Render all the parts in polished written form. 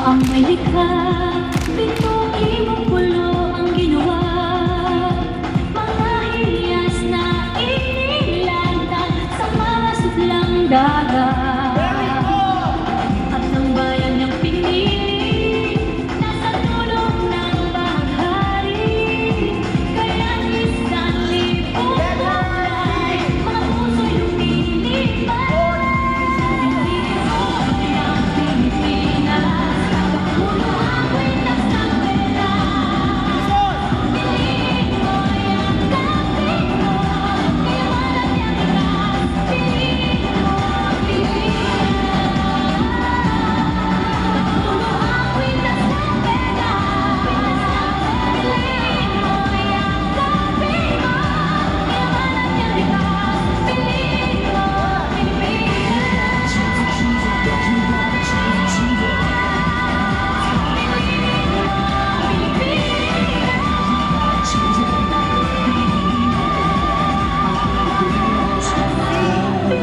ang may likha, pitong imong pulo ang ginawa. Mga hiyas na inilantad sa mga sudlang dagat. At ng bayan niyang pinili, nasa tulong ng bahaghari. Kaya isang libong buhay, mga puso'y lumilipad. Sa dilim mo ang Pilipinas, puno ang kwintas ng pera. Piliin mo yung kapit mo, iwanan niyang ikas. Piliin mo ang Pilipinas. Puno ang kwintas ng pera. Piliin mo yung kapit mo, iwanan niyang ikas. Piliin mo ang Pilipinas.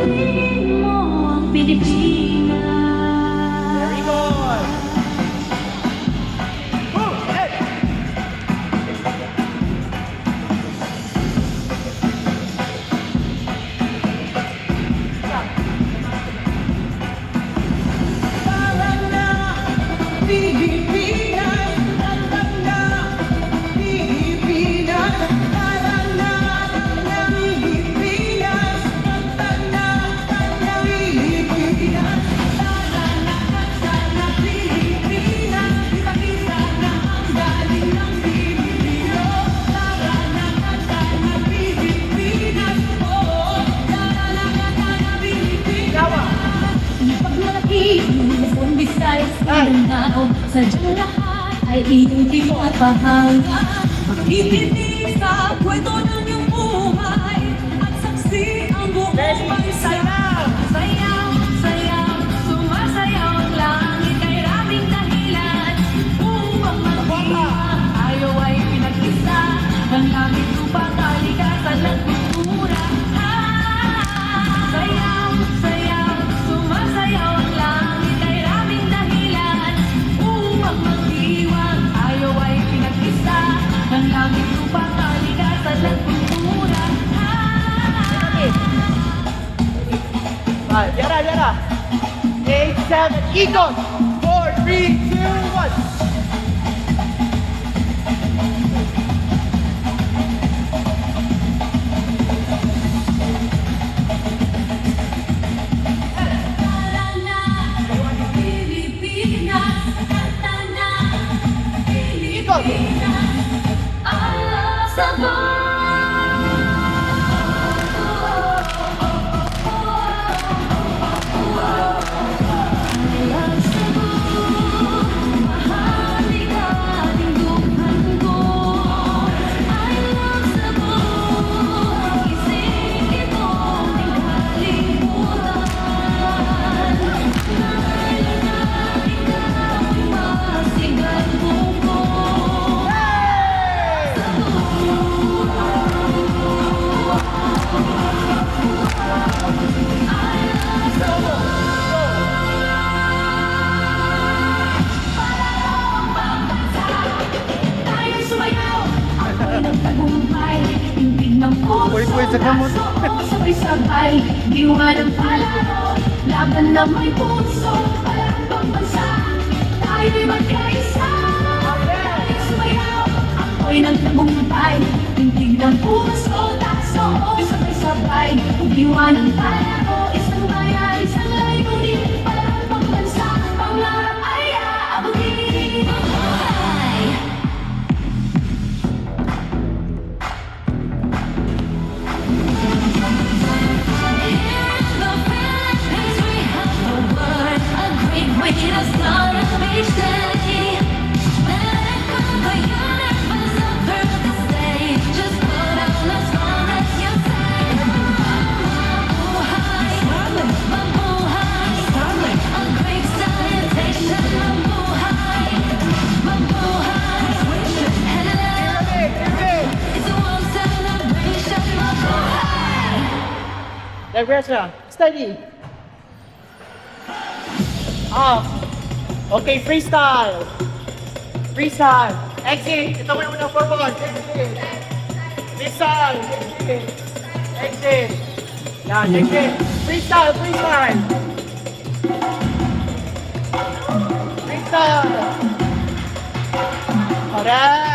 Piliin mo ang Pilipinas. Very good. Move, hey. Parang na Pilipinas, parang na Pilipinas, parang na Pilipinas, parang na Pilipinas, parang na Pilipinas, ipakita na ang galing ng Pilipino, parang na Pilipinas, oo, parang na Pilipinas. Pagmalaki, Luzon, Visayas, Mindanao, sadyang lahat ay iyong timo at bahanga. Makikinig sa kwento ng iyong buhay at saksi ang buong bansa. Sayaw, sayaw, sumasayaw ang langit ay raming dahilan upang magdiwang. Ayaw ay pinag-isa ng langit lupa, kalikasan at kultura. Sayaw, sayaw, sumasayaw ang langit ay raming dahilan upang magdiwang. Ayaw ay pinag-isa ng langit lupa, kalikasan at kultura. Yara, yara. 8, 7, ikot. 4, 3, 2, 1. Kanta na, Pilipinas, kanta na, Pilipinas, ang sabon. Ang sabon, mahali ka, tingduhan ko. I love sabon, ising ito, tingkalimutan. Mahal na ikaw, masigal buko. Tayo sumayaw, ako'y nagtagumpay. Tindig ng puso, sabay-sabay. Diwa ng palaro, laban na may puso, parang pagbansa. Tayo'y magkaisa. Tayo sumayaw, ako'y nagtagumpay. Tindig ng puso, taso, sabay-sabay. Diwa ng palaro, isang bayan, isang layunin, parang pagbansa. Pangarap ay aabagin. Ay! Reversa, steady. Off. Okay, freestyle. Freestyle. Exit. Ito mo yung unang forward. Exit. This side. Exit. Exit. Yan, exit. Freestyle, freestyle. Freestyle. Alright.